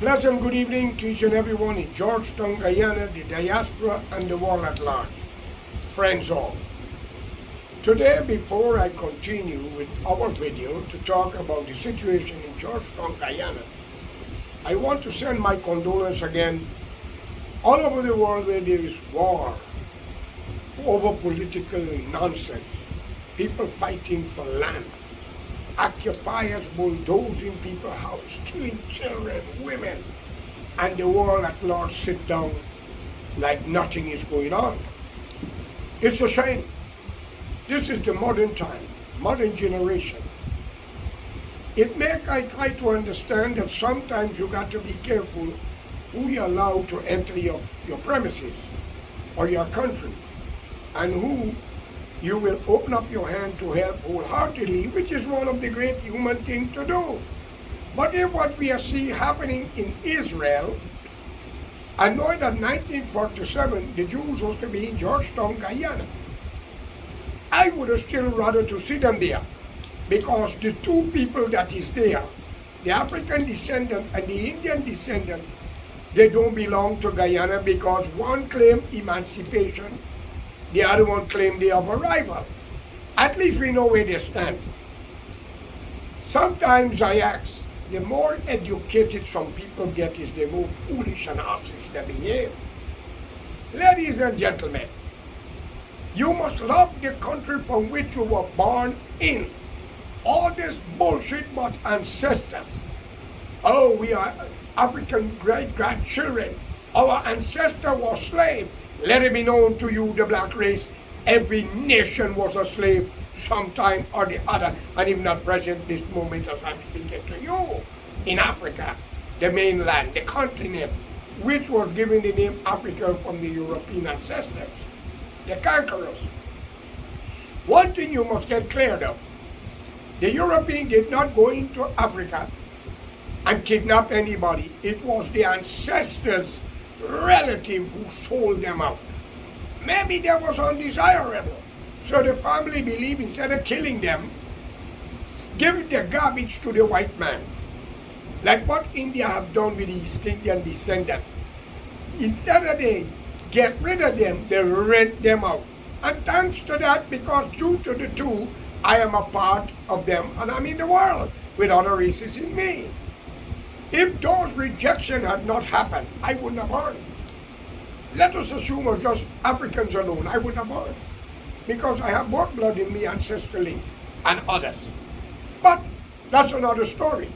Pleasant good evening to each and everyone in Georgetown, Guyana, the diaspora, and the world at large. Friends all. Today, before I continue with our video to talk about the situation in Georgetown, Guyana, I want to send my condolence again all over the world where there is war over political nonsense, people fighting for land, occupiers bulldozing people's house, killing children, women, and the world at large sit down like nothing is going on. It's a shame. This is the modern time, modern generation. It makes I try to understand that sometimes you got to be careful who you allow to enter your premises or your country, and who you will open up your hand to help wholeheartedly, which is one of the great human things to do. But if what we see happening in Israel, I know that 1947, the Jews was to be in Georgetown, Guyana. I would have still rather to see them there, because the two people that is there, the African descendant and the Indian descendant, they don't belong to Guyana, because one claimed emancipation, the other one claimed they have a rival. At least we know where they stand. Sometimes I ask, the more educated some people get is the more foolish and harsh they behave. Ladies and gentlemen, you must love the country from which you were born in. All this bullshit about ancestors. Oh, we are African great-grandchildren. Our ancestor was slave. Let it be known to you, the black race, every nation was a slave sometime or the other, and if not present this moment as I'm speaking to you, in Africa, the mainland, the continent, which was given the name Africa from the European ancestors, the conquerors. One thing you must get cleared of, the European did not go into Africa and kidnap anybody. It was the ancestors' relative who sold them out. Maybe that was undesirable. So the family believed instead of killing them, give the garbage to the white man. Like what India have done with the East Indian descendant. Instead of they get rid of them, they rent them out. And thanks to that, because due to the two, I am a part of them and I'm in the world with other races in me. If those rejections had not happened, I wouldn't have born. Let us assume it was just Africans alone, I wouldn't have born. Because I have both blood in me, ancestrally, and others. But that's another story.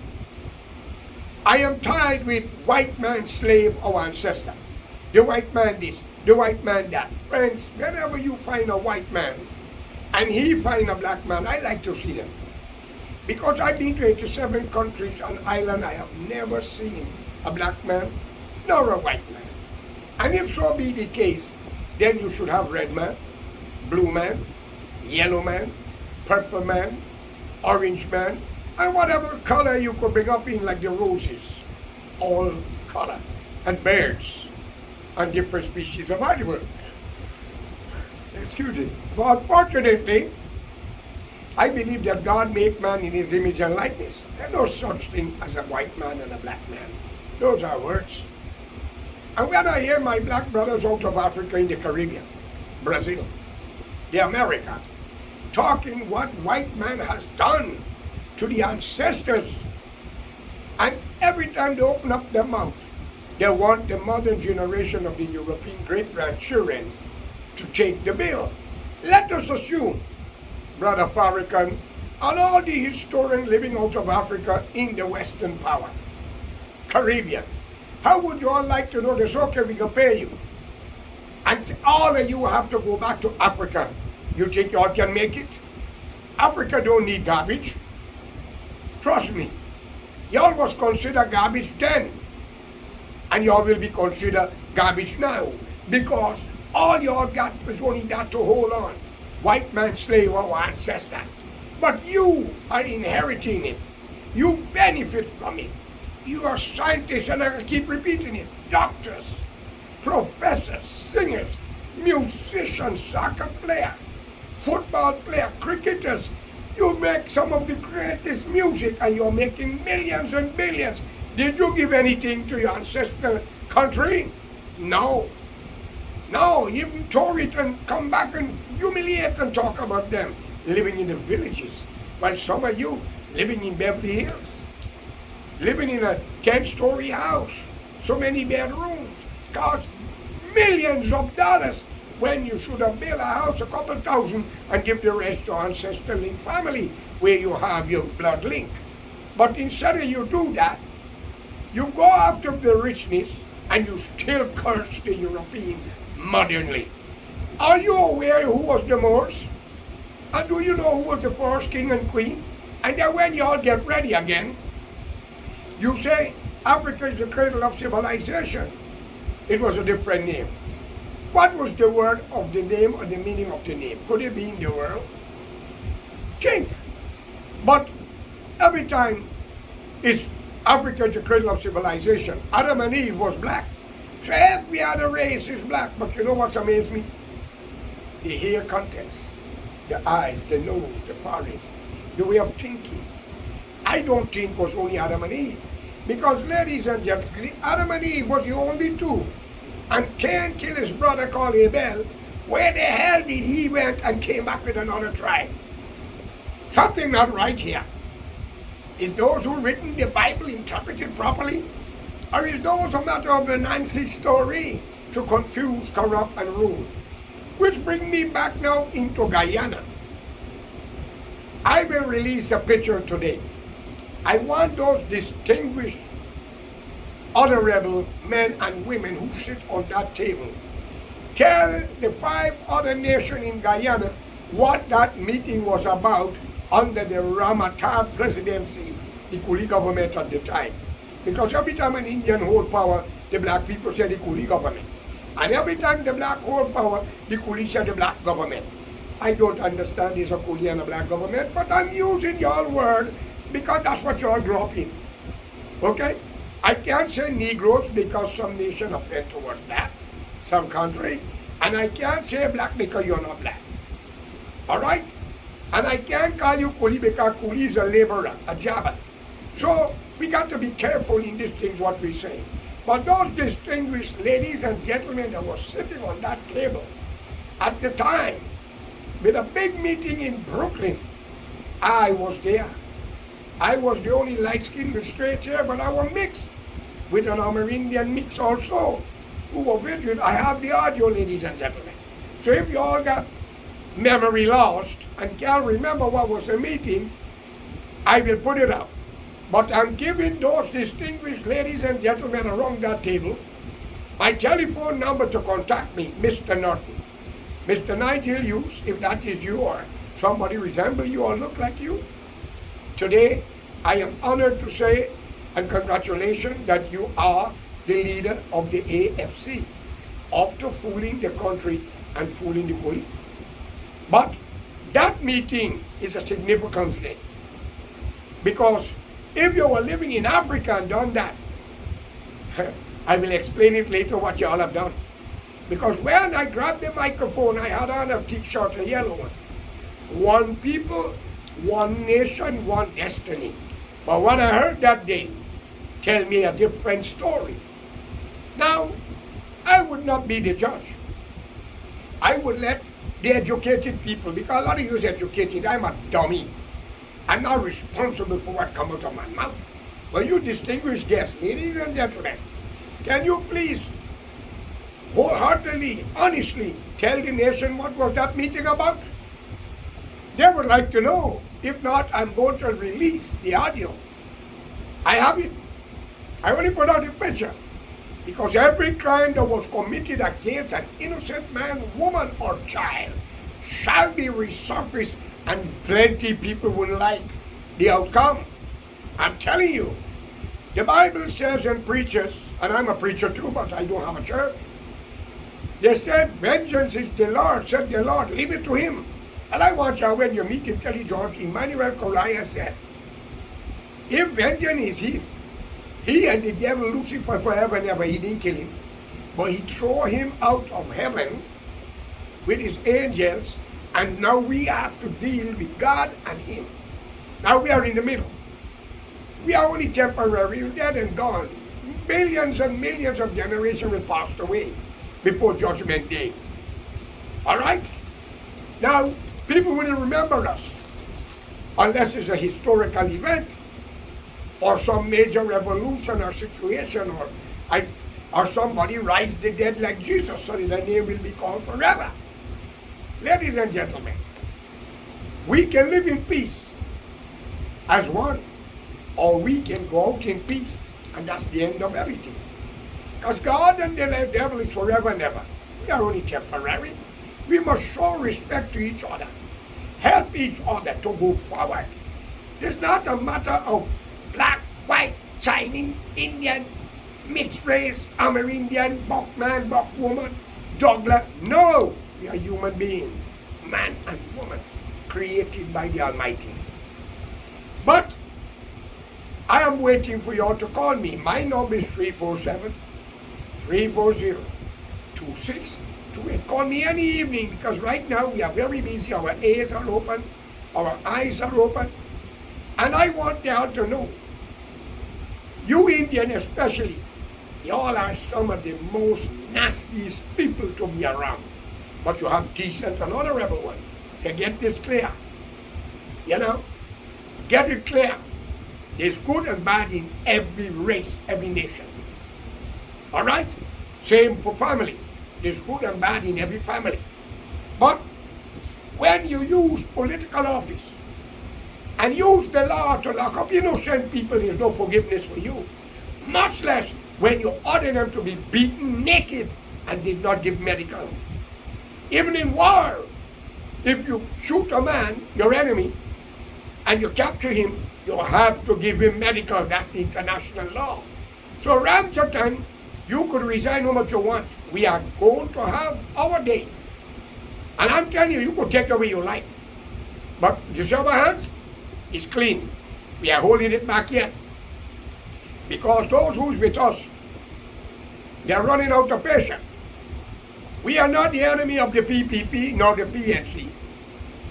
I am tired with white man slave our ancestor. The white man this, the white man that. Friends, whenever you find a white man and he find a black man, I like to see them. Because I've been to 87 countries and islands, I have never seen a black man nor a white man. And if so be the case, then you should have red man, blue man, yellow man, purple man, orange man, and whatever color you could bring up in, like the roses, all color, and birds, and different species of animals. Excuse me. But fortunately, I believe that God made man in his image and likeness. There's no such thing as a white man and a black man. Those are words. And when I hear my black brothers out of Africa in the Caribbean, Brazil, the America, talking what white man has done to the ancestors, and every time they open up their mouth, they want the modern generation of the European great-grandchildren to take the bill. Let us assume, Brother Farrakhan, and all the historians living out of Africa in the Western power, Caribbean, how would you all like to know this? Okay, we can pay you. And all of you have to go back to Africa. You think y'all can make it? Africa don't need garbage. Trust me. Y'all was considered garbage then. And y'all will be considered garbage now. Because all y'all got is only that to hold on. White man slave our ancestor. But you are inheriting it. You benefit from it. You are scientists, and I keep repeating it. Doctors, professors, singers, musicians, soccer players, football players, cricketers. You make some of the greatest music and you're making millions and billions. Did you give anything to your ancestral country? No. No, even tore it and come back and humiliate and talk about them living in the villages. While some of you living in Beverly Hills, living in a 10-story house, so many bedrooms, cost millions of dollars when you should have built a house a couple thousand and give the rest to ancestral link family where you have your blood link. But instead of you do that, you go after the richness and you still curse the European modernly. Are you aware who was the Moors? And do you know who was the first king and queen? And then when you all get ready again, you say Africa is the cradle of civilization. It was a different name. What was the word of the name or the meaning of the name? Could it be in the world? King. But every time it's Africa is the cradle of civilization, Adam and Eve was black. So every other race is black. But you know what's amazed me? The hair contents, the eyes, the nose, the forehead, the way of thinking. I don't think it was only Adam and Eve. Because ladies and gentlemen, Adam and Eve was the only two. And Cain killed his brother called Abel. Where the hell did he went and came back with another tribe? Something not right here. Is those who written the Bible interpreted properly? Or is those a matter of a Nancy story to confuse, corrupt, and rule? Which brings me back now into Guyana. I will release a picture today. I want those distinguished honorable men and women who sit on that table tell the 5 other nations in Guyana what that meeting was about under the Ramatan presidency, the Coolie government at the time. Because every time an Indian hold power, the black people say the Coolie government. And every time the black hold power, the Coolie say the black government. I don't understand this a Coolie and a black government, but I'm using your word because that's what you all grew up in. Okay? I can't say Negroes because some nation offend towards that, some country. And I can't say black because you're not black. Alright? And I can't call you Coolie because Coolie is a laborer, a jabber. So we got to be careful in these things what we say. But those distinguished ladies and gentlemen that were sitting on that table at the time with a big meeting in Brooklyn, I was there. I was the only light-skinned with straight hair, but I was mixed with an Amerindian mix also, who were vigilant. I have the audio, ladies and gentlemen. So if you all got memory lost and can't remember what was the meeting, I will put it up. But I'm giving those distinguished ladies and gentlemen around that table my telephone number to contact me, Mr. Norton. Mr. Nigel Hughes, if that is you or somebody resemble you or look like you. Today, I am honored to say, and congratulations, that you are the leader of the AFC, after fooling the country and fooling the Coolie. But that meeting is a significant thing. Because if you were living in Africa and done that, I will explain it later what you all have done. Because when I grabbed the microphone, I had on a t-shirt, a yellow one. One people, one nation, one destiny. But what I heard that day tell me a different story. Now, I would not be the judge. I would let the educated people, because a lot of you is educated, I'm a dummy. I'm not responsible for what comes out of my mouth. But you distinguished guests, ladies and gentlemen, can you please wholeheartedly, honestly, tell the nation what was that meeting about? They would like to know. If not, I'm going to release the audio. I have it. I only put out a picture. Because every crime that was committed against an innocent man, woman, or child shall be resurfaced, and plenty people will like the outcome. I'm telling you. The Bible says and preaches, and I'm a preacher too, but I don't have a church. They said, vengeance is the Lord, said the Lord, leave it to him. And I want you, when you meet him, tell you, George, Emmanuel Correa said, if vengeance is his, he and the devil Lucifer forever and ever, he didn't kill him. But he threw him out of heaven with his angels, and now we have to deal with God and him. Now we are in the middle. We are only temporary, dead and gone. Billions and millions of generations will pass away before Judgment Day. All right? Now, people will remember us unless it's a historical event or some major revolution or situation or somebody rise the dead like Jesus so that their name will be called forever. Ladies and gentlemen, we can live in peace as one, or we can go out in peace, and that's the end of everything. Because God and the devil is forever and ever. We are only temporary. We must show respect to each other, help each other to move forward. It's not a matter of black, white, Chinese, Indian, mixed race, Amerindian, Buckman, Buckwoman, Douglas. No, we are human beings, man and woman, created by the Almighty. But I am waiting for you all to call me. My number is 347-340-2628. Call me any evening, because right now we are very busy. Our ears are open, our eyes are open, and I want you all to know, you Indian especially, you all are some of the most nastiest people to be around. But you have decent and honorable ones. So get this clear. You know, get it clear. There's good and bad in every race, every nation. All right? Same for family. There's good and bad in every family. But when you use political office and use the law to lock up innocent people, there's no forgiveness for you. Much less when you order them to be beaten naked and did not give medical. Even in war, if you shoot a man, your enemy, and you capture him, you have to give him medical. That's the international law. So Ramchatan, you could resign how much you want. We are going to have our day. And I'm telling you, you could take the way you like. But you see our hands? It's clean. We are holding it back yet. Because those who's with us, they're running out of patience. We are not the enemy of the PPP nor the PNC.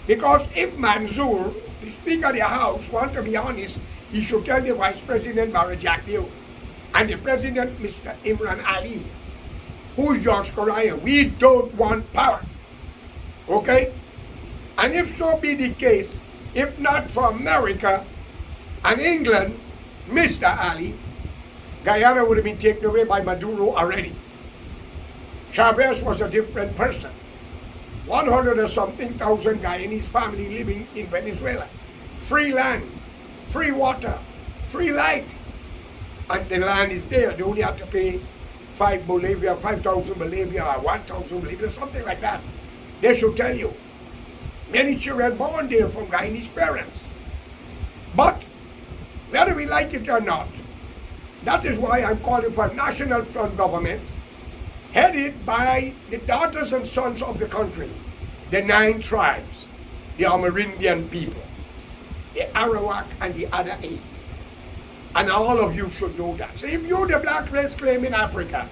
Because if Mansour, the Speaker of the House, wants to be honest, he should tell the Vice President Barajak and the President Mr. Imran Ali, who's George Correa, we don't want power. Okay? And if so be the case, if not for America and England, Mr. Ali, Guyana would have been taken away by Maduro already. Chavez was a different person. 100 or something thousand Guyanese family living in Venezuela. Free land, free water, free light. And the land is there. They only have to pay 5,000 Bolivia or 1,000 Bolivia, something like that. They should tell you. Many children born there from Guyanese parents. But whether we like it or not, that is why I'm calling for a national front government headed by the daughters and sons of the country, the 9 tribes, the Amerindian people, the Arawak and the other 8. And all of you should know that. So if you, the black race, claim in Africa,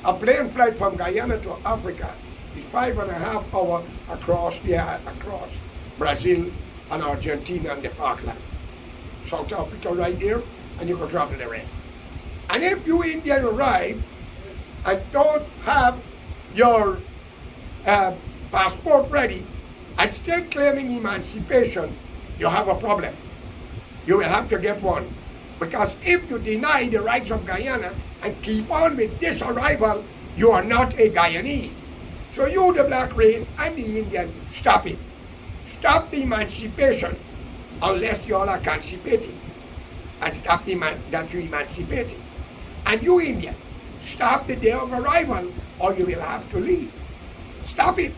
a plane flight from Guyana to Africa is 5.5 hours across Brazil and Argentina and the Falkland. South Africa right there, and you can travel the rest. And if you Indian arrive and don't have your passport ready and still claiming emancipation, you have a problem. You will have to get one. Because if you deny the rights of Guyana and keep on with this arrival, you are not a Guyanese. So you, the black race and the Indian, stop it. Stop the emancipation unless you all are emancipated. And stop that you emancipated. And you Indian, stop the day of arrival or you will have to leave. Stop it.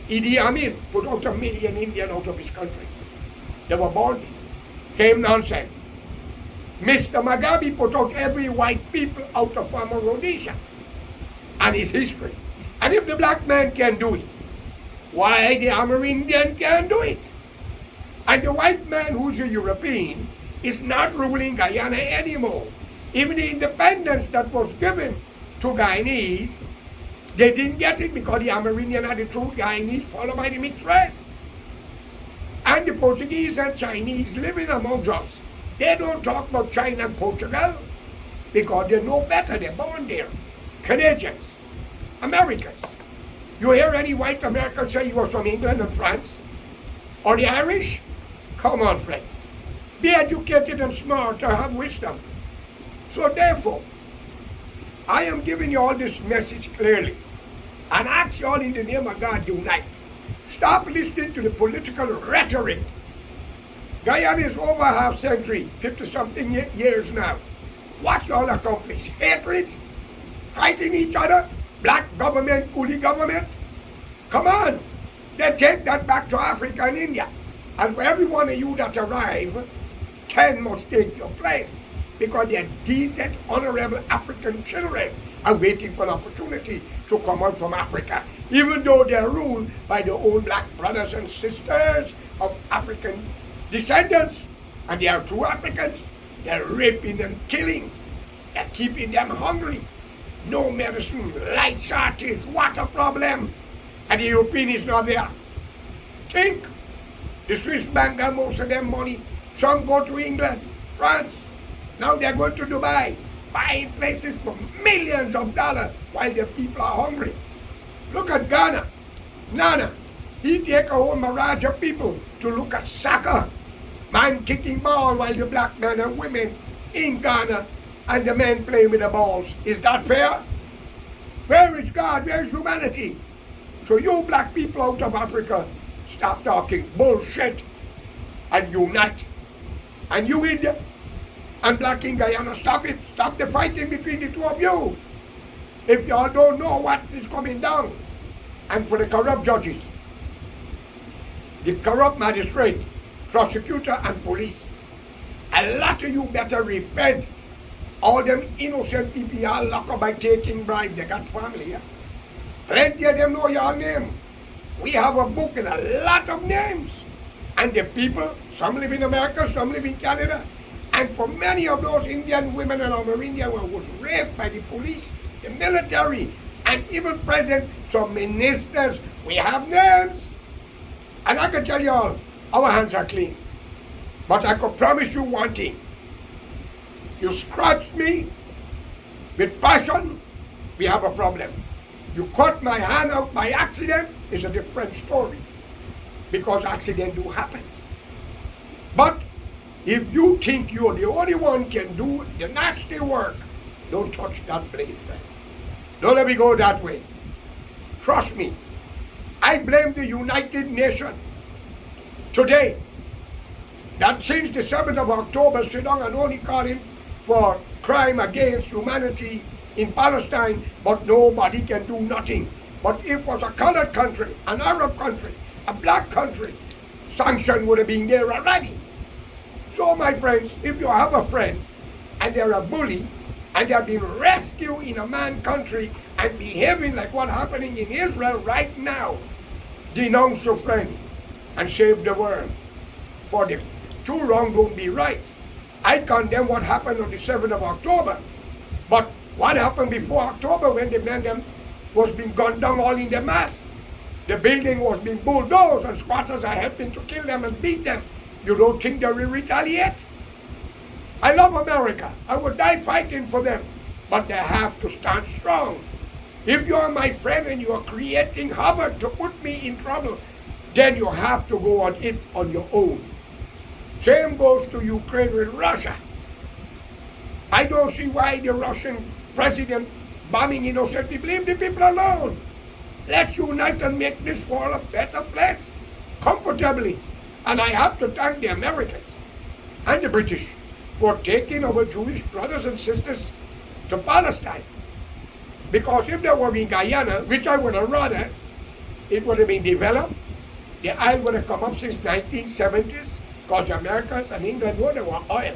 Idi Amin put out 1 million Indians out of his country. They were born. Same nonsense. Mr. Mugabe put out every white people out of former Rhodesia and his history. And if the black man can do it, why the Amerindian can't do it? And the white man who's a European is not ruling Guyana anymore. Even the independence that was given to Guyanese, they didn't get it because the Amerindian had the true Guyanese followed by the mixed race. And the Portuguese and Chinese living amongst us. They don't talk about China and Portugal because they know better. They're born there. Canadians, Americans. You hear any white American say he was from England and France? Or the Irish? Come on, friends. Be educated and smart to have wisdom. So therefore, I am giving you all this message clearly. And ask you all in the name of God, unite. Stop listening to the political rhetoric. Guyana is over half century, 50-something years now. What y'all accomplish? Hatred? Fighting each other? Black government, coolie government? Come on. They take that back to Africa and India. And for every one of you that arrive, 10 must take your place. Because they're decent, honorable African children are waiting for an opportunity to come out from Africa. Even though they're ruled by their own black brothers and sisters of African descendants. And they are true Africans. They're raping and killing. They're keeping them hungry. No medicine, light shortage, water problem. And the European is not there. Think. The Swiss bank got most of them money. Some go to England, France. Now they're going to Dubai, buying places for millions of dollars while the people are hungry. Look at Ghana. Nana, he take a whole mirage of people to look at soccer. Man kicking ball while the black men and women in Ghana and the men playing with the balls. Is that fair? Where is God? Where is humanity? So you black people out of Africa, stop talking bullshit and unite. And you India and black in Guyana, stop it. Stop the fighting between the two of you. If y'all don't know what is coming down. And for the corrupt judges, the corrupt magistrate, prosecutor and police, a lot of you better repent. All them innocent people y'all lock up by taking bribe. They got family here. Plenty of them know your name. We have a book and a lot of names. And the people, some live in America, some live in Canada. And for many of those Indian women and Amerindian who was raped by the police, the military, and even present some ministers, we have names. And I can tell you all, our hands are clean. But I can promise you one thing. You scratch me with passion, we have a problem. You cut my hand out by accident, it's a different story. Because accident do happens. But if you think you're the only one can do the nasty work, don't touch that blade, friend. Don't let me go that way. Trust me. I blame the United Nations today that since the 7th of October, sit down and only calling for crime against humanity in Palestine, but nobody can do nothing. But if it was a colored country, an Arab country, a black country, sanction would have been there already. So my friends, if you have a friend and they're a bully and they're being rescued in a man country and behaving like what's happening in Israel right now, denounce your friend and save the world. For the two wrong don't be right. I condemn what happened on the 7th of October. But what happened before October when the men was being gunned down all in the mass? The building was being bulldozed and squatters are helping to kill them and beat them. You don't think they will retaliate? I love America. I would die fighting for them. But they have to stand strong. If you are my friend and you are creating havoc to put me in trouble, then you have to go on it on your own. Same goes to Ukraine with Russia. I don't see why the Russian president bombing innocent people. Leave the people alone. Let's unite and make this world a better place comfortably. And I have to thank the Americans and the British for taking our Jewish brothers and sisters to Palestine. Because if they were in Guyana, which I would have rather, it would have been developed. The oil would have come up since 1970s, because the Americans and England knew there were oil.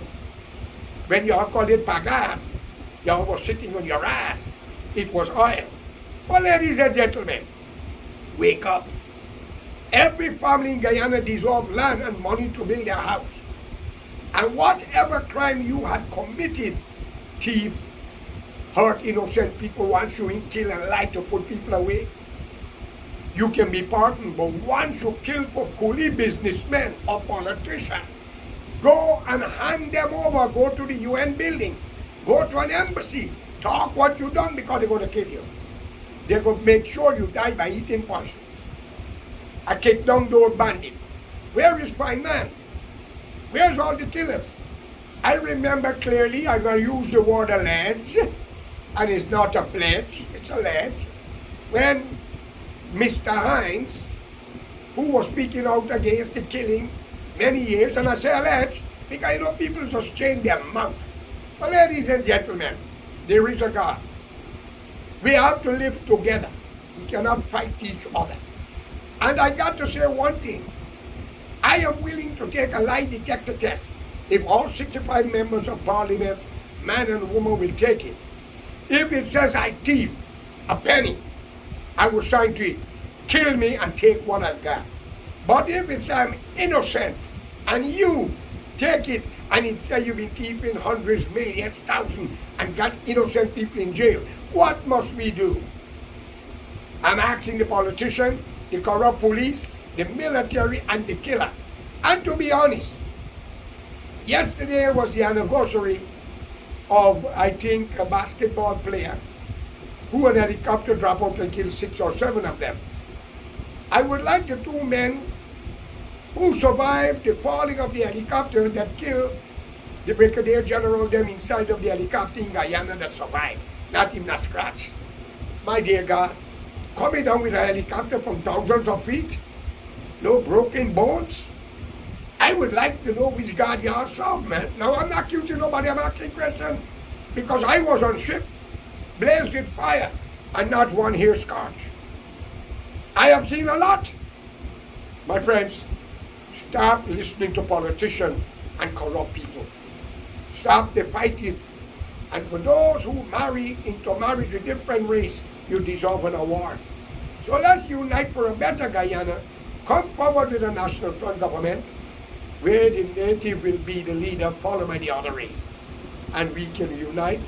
When you all call it pagas, you all was sitting on your ass. It was oil. Well, ladies and gentlemen, wake up. Every family in Guyana deserves land and money to build their house. And whatever crime you had committed, thief, hurt innocent people, once you kill and lie to put people away, you can be pardoned. But once you kill for coolie businessmen or politicians, Go and hand them over. Go to the UN building. Go to an embassy. Talk what you done because they're going to kill you. They're going to make sure you die by eating poison. I kick down those bandits. Where is Fine Man? Where's all the killers? I remember clearly, I'm going to use the word alleged, and it's not a pledge, it's alleged, when Mr. Hines, who was speaking out against the killing many years, and I say alleged, because you know people just change their mouth. But ladies and gentlemen, there is a God. We have to live together. We cannot fight each other. And I got to say one thing. I am willing to take a lie detector test if all 65 members of parliament, man and woman, will take it. If it says I thief a penny, I will sign to it. Kill me and take what I've got. But if it's I'm innocent and you take it and it says you've been thieving hundreds, millions, thousands and got innocent people in jail, what must we do? I'm asking the politician, the corrupt police, the military and the killer. And to be honest, yesterday was the anniversary of, I think, a basketball player who an helicopter dropped out and killed 6 or 7 of them. I would like the 2 men who survived the falling of the helicopter that killed the Brigadier General them inside of the helicopter in Guyana that survived, not even a scratch. My dear God, coming down with a helicopter from thousands of feet, no broken bones. I would like to know which God you are served, man. Now I'm not accusing nobody, I'm asking questions because I was on ship, blazed with fire, and not one hair scorch. I have seen a lot. My friends, stop listening to politicians and corrupt people. Stop the fighting. And for those who marry into marriage with different race, you deserve an award. So let's unite for a better Guyana. Come forward with a national front government where the native will be the leader, followed by the other race. And we can unite,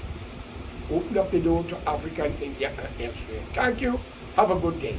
open up the door to Africa and India and elsewhere. Thank you. Have a good day.